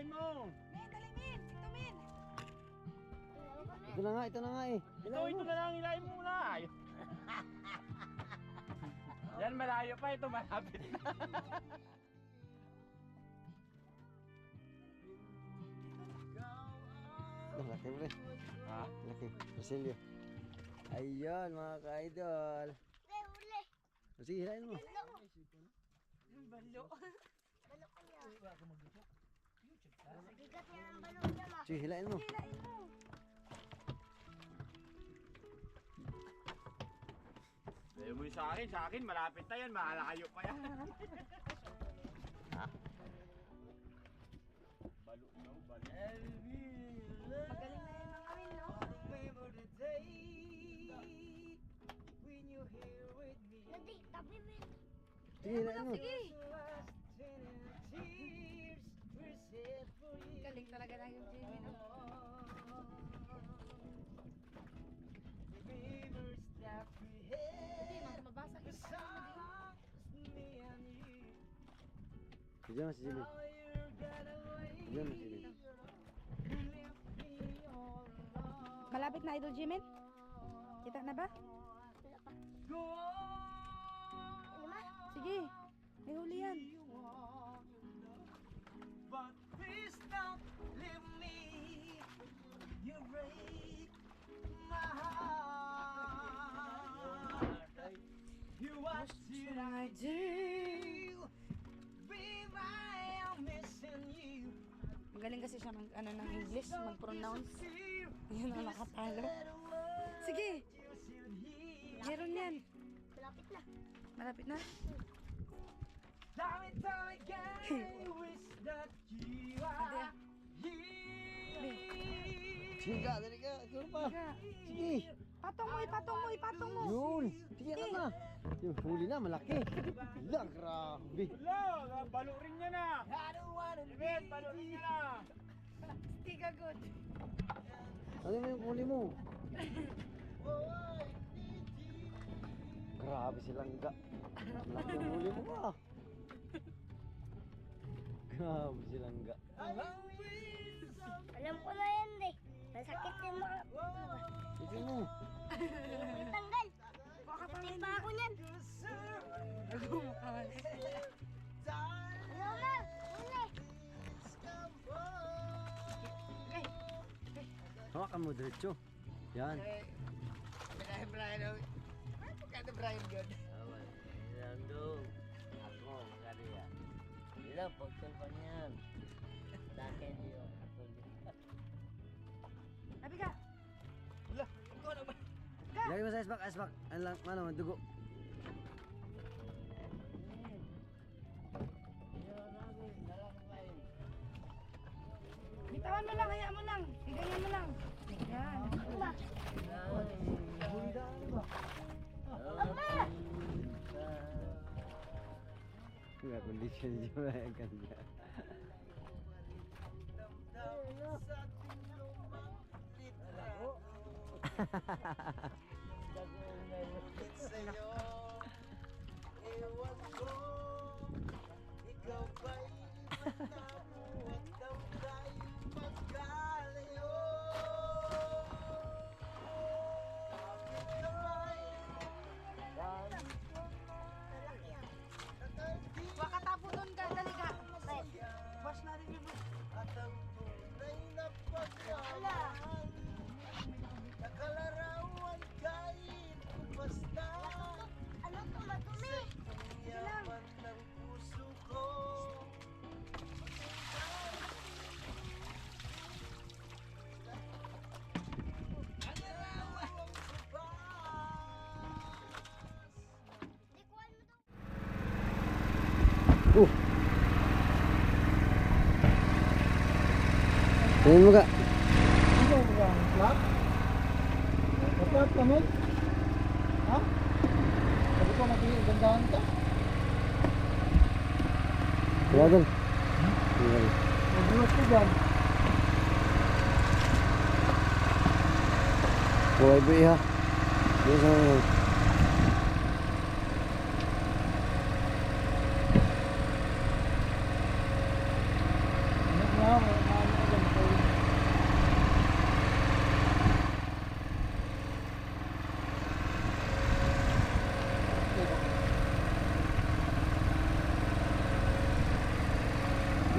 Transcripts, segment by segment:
hilahin mo. Min, dali Min. Ito Min. Ito na nga eh. Ito na lang, hilahin mo muna. Yan, malayo pa. Ito malapit na. Laki pre. Ha? Laki. Basilio. Ayun mga ka-idol. Uli. Sige, hilahin mo. Balo. Balo ko niya. Bigat niya ang balo niya ma. Sige, hilahin mo. Hilain mo. Ayaw mo yung sa akin malapit na yan, makalayo pa yan. Ha? Balo no, balo. Magaling na yan mga Min, no? Nadi, tapi Min. Sige, hilahin mo. Sige. Galing talaga na yung Jimmy, no? Hindi, mabasa yung Diyan si Jimmy. Diyan si Jimmy. Malapit na Idol Jimin? Kita na ba? Lima. Sige. May huli yan. But please don't leave me. You break my heart. You what should I do? Babe, I am missing you. Magaling kasi siya ng English, mag-pronounce. Yun ang nakatalo. Sige. Meron yan. Malapit na. Malapit na. Time and time again, I wish that you are here. Sige ka, dali ka. Ikaw pa. Sige. Patong mo, ipatong mo. Yun. Sige na. Yung huli na, malaki. Lang, grabe. Wala, balo rin niya na. I don't wanna Ibet, balo rin niya na. Stiga good. Ano mo yung huli mo? Grabe silang ga. Laki yung huli mo ba? Grabe silang ga. Alam ko na yan eh. Masakit yung mga... Sige mo. May tanggal. Sakit pa ako niyan. Ano na? Uli. Hawakan mo diretso. Yan. Brian, pagkata Brian good. Awan, ilang dong. Ako, magkariya. Ilang pagkal pa niyan. Dakin yun. Ako Sabi ka. Ikaw na ba? Lagi mo sa ice-pack. Ano lang, ano, dugo. Bitawan mo lang, hayaan mo lang. Ganyan mo lang. Yan. Nggak kondisi juga ya kan ya. Sa'yo, ewan ko, ikaw ba'y manabuhat daw tayo magkalayo? Bakit ka ba'y Huwag ka tapo doon ka, dali ka. Wash natin yung at ang tunay na pagkawal? Nakalarawan kahit kung basta Ano to madumi? yaman ng puso ko. Nakalarawan sa bas. Likuan mo to. Tingin mo ka. Dapat kami? Ha? Sabi ko magiging ka? Tawagan. Magbulos ko dyan. Buhay buhay ha. Diyan sa mga. Ano nga,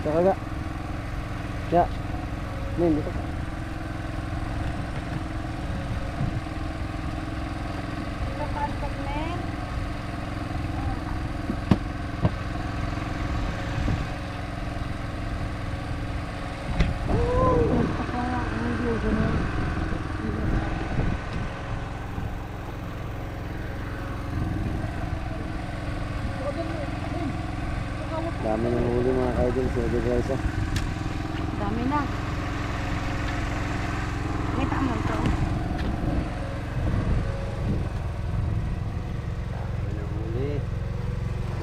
Dito ka ga. Ya. Nen, dito ka. Kapantok, men. Dami ng huli mga kaidol. Sige guys ah. Dami na. May tama ito. Dami ng huli.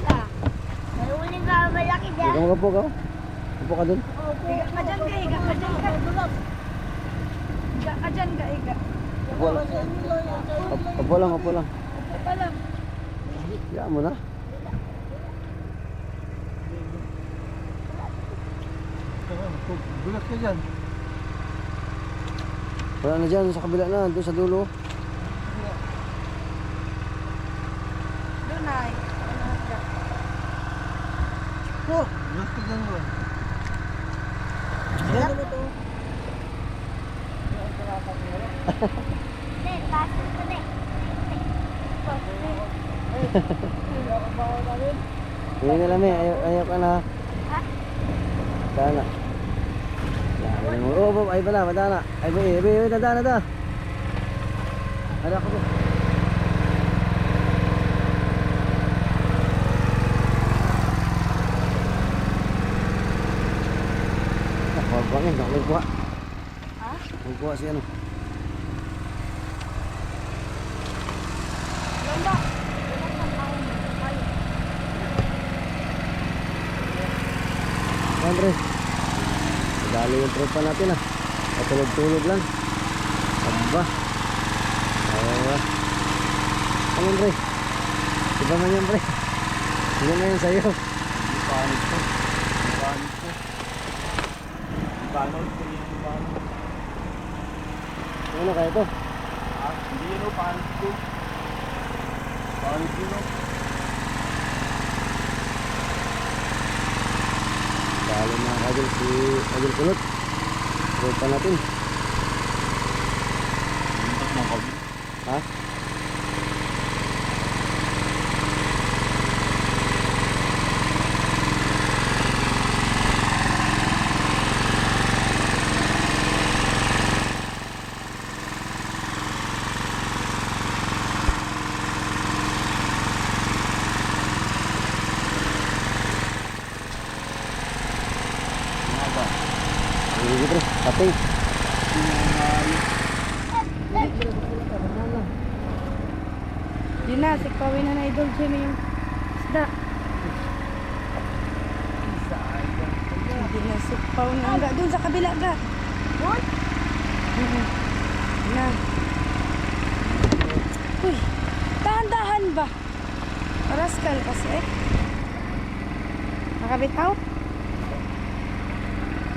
Ah, may uling ka malaki Dito dyan. mo ka po ka. Upo ka dun. Higa ka dyan ka, higa ka dyan ka. Higa ka dyan ka, higa. Upo lang. Upo lang, upo lang. Ito pa lang. Higa mo na. Gulat ka dyan. Wala na dyan, sa kabila na, doon sa dulo. Doon ay. Oh, gulat ka dyan mo. Hindi, pasok ko na Hindi na lang ayaw ka na. Ha? Dana. Oh, ay pala, madana. Ay, dana da. Ada ko po. Bangin, nak kuha. Ha? Kuha si ano. Lomba. Andre. Dali yung tropa natin ah. Patulog-tulog lang. Aba. Awa. Ano Andre? Iba man yan pre. Hindi na yan sa'yo. Ipanit ko. Ipanit ko. Ipanit ko yan. Ipanit ko. Ano kaya ito? Ah, hindi yun o. Panit ko. Panit yun o. Dali mga kagil si Kagil Kulot. Tropa natin. Hindi mo kami. Ha? Mga ba? Sige pre, pating. Yun na, sikpawin na na idol siya yung isda. Hindi na sikpaw na. Hangga doon sa kabila ga. Doon? Na. Uy, dahan-dahan ba? Paraskal kasi eh. Nakabitaw?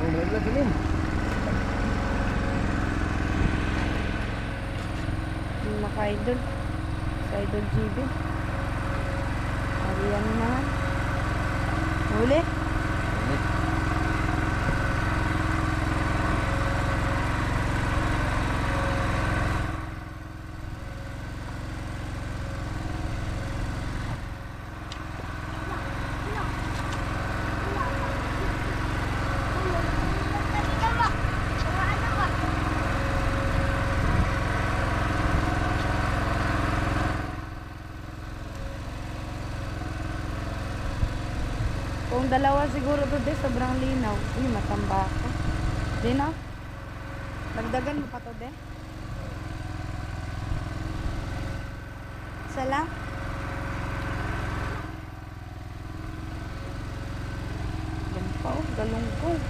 Oh, may bilin. Yung naka-idol. Sa idol GB. Ariyan naman. Huli? Kanina ba? Mga ano ba? Kung dalawa siguro to de, sobrang linaw. Uy, matamba ako. Di na? Dagdagan mo pa to de? Isa lang? Yan pa oh, galunggong.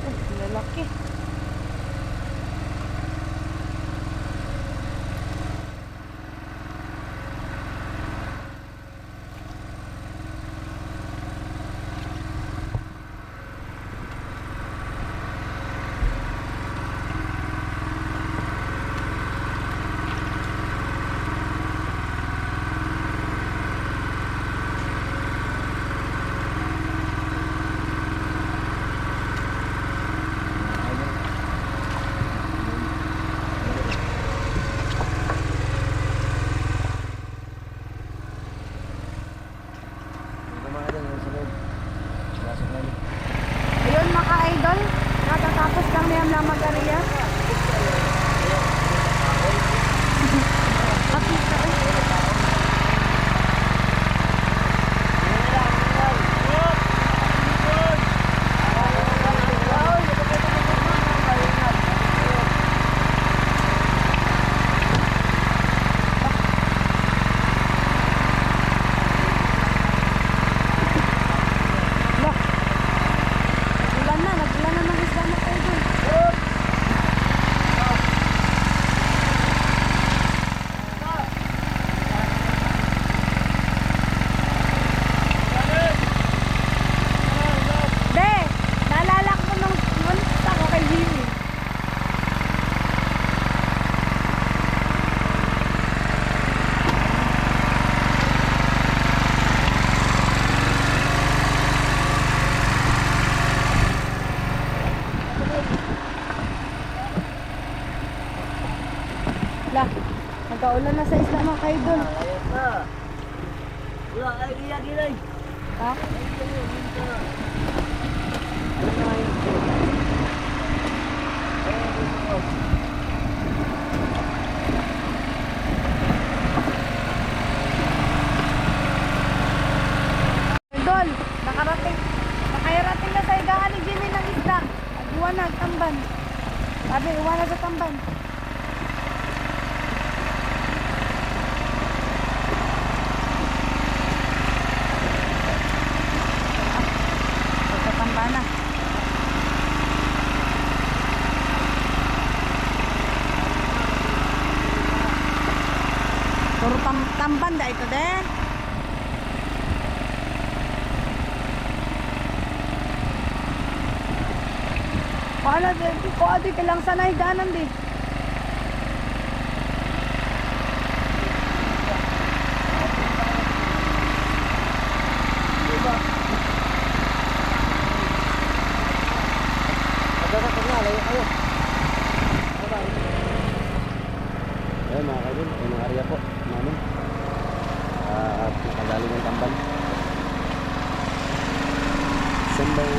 Oh, lalaki. mga idol, yung sunod. Masok na yun. Ayun mga idol, natatapos lang niya na mag-area. Nagbulan na ng isla mga idol. De, naalala ko nung punta ko kay Jimmy. Lah, nagkaulan na sa isla mga idol. Ayos na. Wala, ay riyan gilay. Ha? Idol, nakarating na sa higaan ni Jimmy ng isla. Iwanag, tamban. Sabi, iwanag sa tamban. Sa tamban na. Puro tamban da ito din. Paano din? Kung di ka lang sana higanan di. Ayun mga kaidol, ayun ang area po namin. At nakagaling ng tamban. Sambang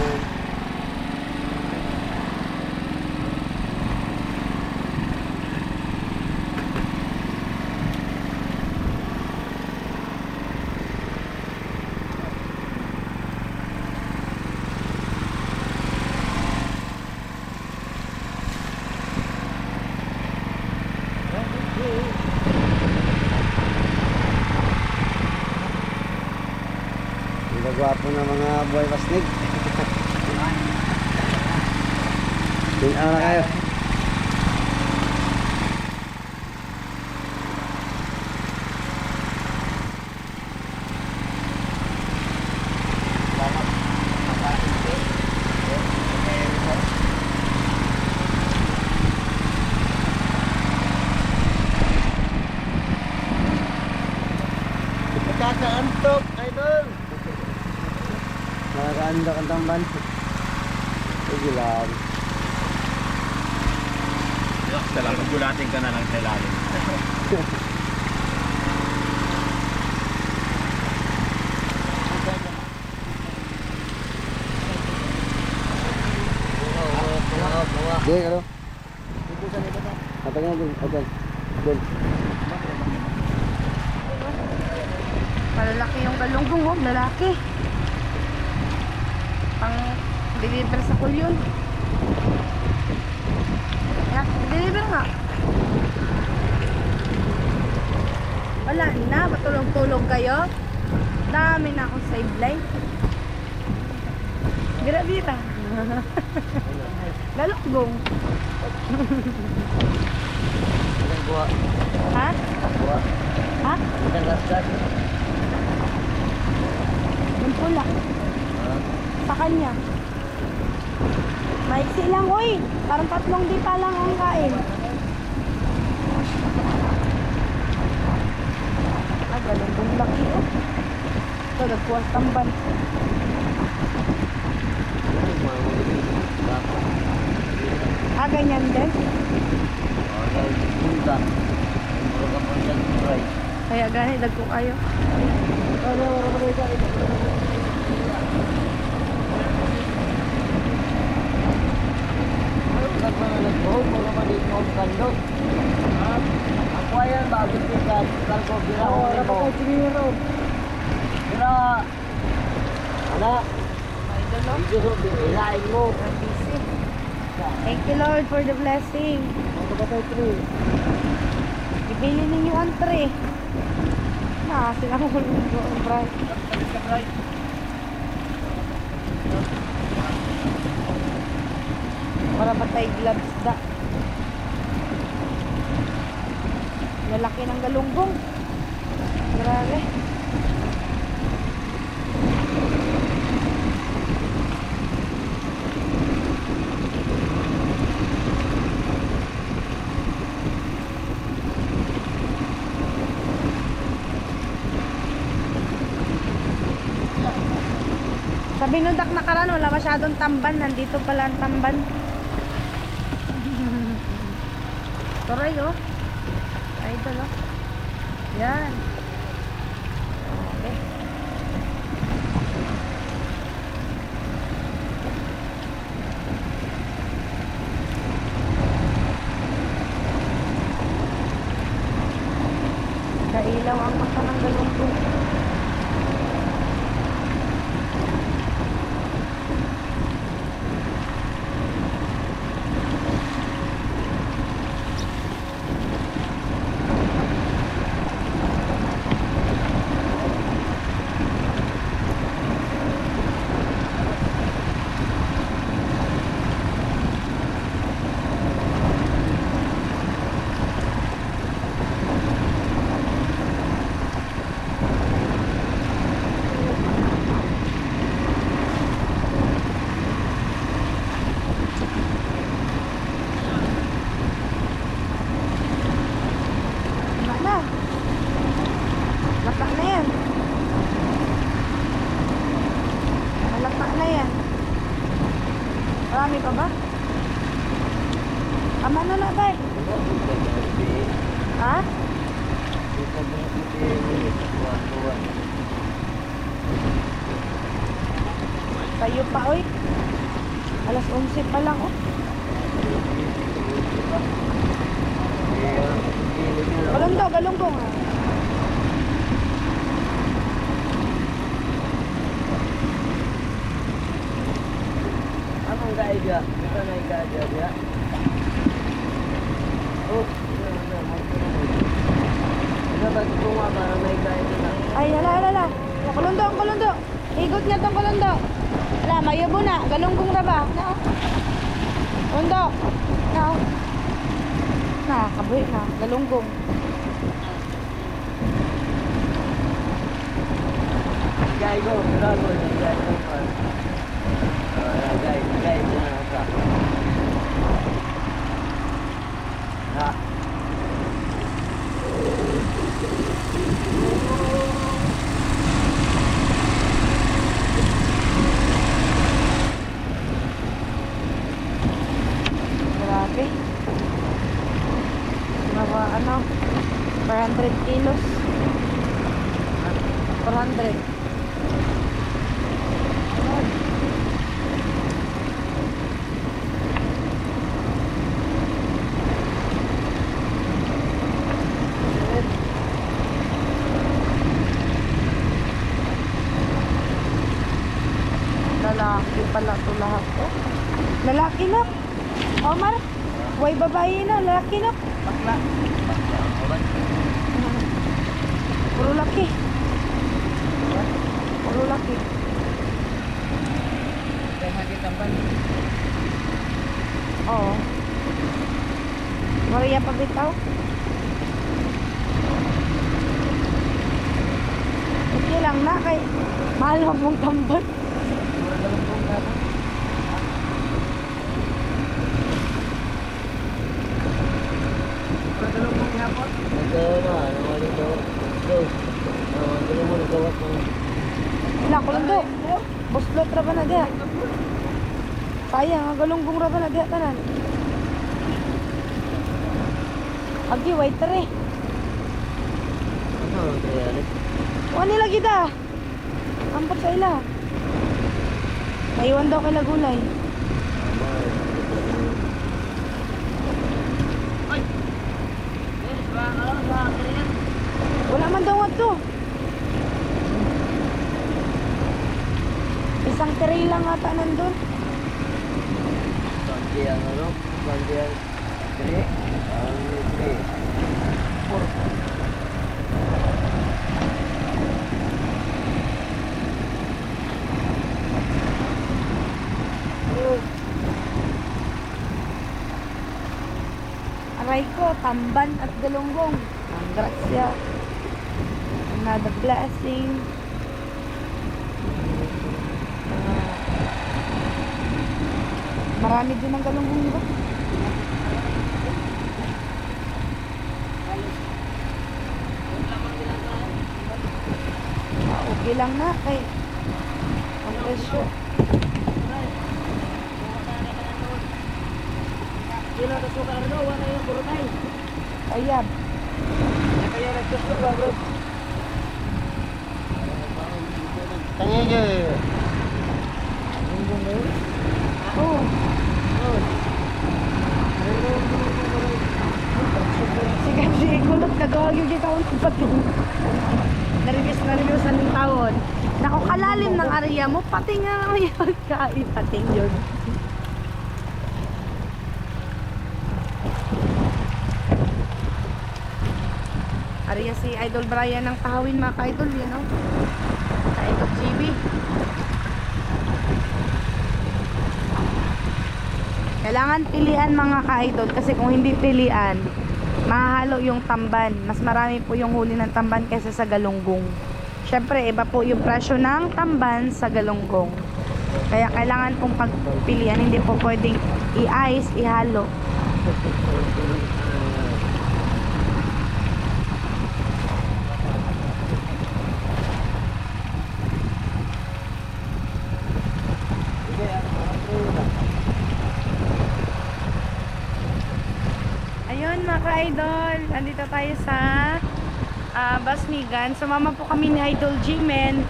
gwapo na mga buhay pasnig. Tingnan na kayo. Nakakaantok, idol. Nakakaanda kang tamban. Sige lang. Relax lang, magulating ka na lang sa ilalim. Sige, kalo. Patagin na dun. Okay. Dun. Malalaki yung galunggong, oh, lalaki. Pang deliver sa kulyon. Ya, deliver nga. Wala na, patulog-tulog kayo. Dami na akong sideline. Gira-gira. Galunggong. Ilang buwa? Ha? Buwa? Ha? Ilang lasdas? Yung pula. Ah, Sa kanya. Maiksi lang, uy. Parang 3 di pa lang ang kain. Ah, galunggong laki, oh. Ito, nagpuwas tamban. Ah, ganyan din. Kaya gani, dagko kayo. Wala. Idol, oh. Video, ilain mo. Busy. Thank you, Lord, for the blessing. Ano ba tayo, pre? Ibili ninyo ang tray. Sila ko kung ang bright. Talis ka, Bray. Para ba tayo gloves da? Lalaki ng galunggong. Grabe. Sa binudak na karan, wala masyadong tamban. Nandito pala ang tamban. Turay, oh. Idol, oh. Yan. Okay. Kailaw ang mata ng galunggong. Marami pa ba? Tama na na ba? Ha? Tayo pa oy. Alas 11 pa lang oh. Galunggong ah. Anong gaya dia? Ito na yung gaya dia. Oh, ano ba ito nga para may gaya dia? Ay, hala. Kulundo. Igot niya tong kulundo. Ala, mayabo na. Galunggong ra ba? Na. Kulundo. Na, kabuhi na. Galunggong. Gaya ko, gaya ko. Gaya ko na ka. Ha. Grabe. Mga 400 kilos. 400. Lalaki pala ito lahat. Oh. Lalaki na. Omar, way babae na. Lalaki na. Bakla. Puro laki. Puro laki. Kaya magkitambal. Oo. Maria pa bitaw. Okay lang na kay mahal mo pong tambal. Ilang kulunggo. Buslot ra ba na diha? Sayang, galunggong ra ba na diha tanan? Agi waiter eh. Wani lagi da. Ampot sa ila. Naiwan daw kay Lagulay. Wala man daw ato. Isang tray lang ata nandun. Konti ang ano, konti ang tre. Ang tre. Aray ko, tamban at galunggong. Ang grasya. Another blessing. Marami din ang galunggong, di ba? Okay lang na kay ang presyo. Sino na suka ano, wala yung burutay. Ayab. Kaya nagsusuka bro. Tangige. Oh. Sige, sige, kulot ka gawag yung gikawon ko pati. Narinis ang taon. Naku, kalalim ng area mo, pati nga naman yung kain, pati yun. Area si Idol Brian ng Tahawin, mga ka-idol, yun o. Ka-idol GB. Kailangan pilian mga ka-idol kasi kung hindi pilian, mahahalo yung tamban. Mas marami po yung huli ng tamban kaysa sa galunggong. Syempre, iba po yung presyo ng tamban sa galunggong. Kaya kailangan pong pagpilian, hindi po pwedeng i-ice, ihalo. Ayun mga ka-idol, andito tayo sa Basnigan. Sumama po kami ni Idol G-Men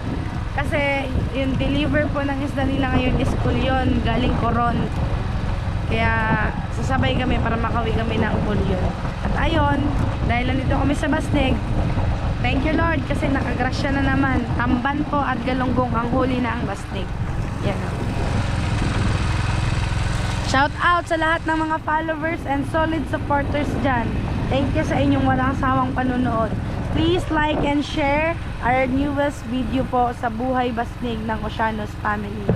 kasi yung deliver po ng isda nila ngayon is Kulyon, galing Coron. Kaya sasabay kami para makauwi kami ng Kulyon. At ayun, dahil nandito kami sa Basnig, thank you Lord kasi nakagrasya na naman. Tamban po at galunggong ang huli na ang Basnig. Yan o. Shout out sa lahat ng mga followers and solid supporters dyan. Thank you sa inyong walang sawang panunood. Please like and share our newest video po sa Buhay Basnig ng Oceanos Family.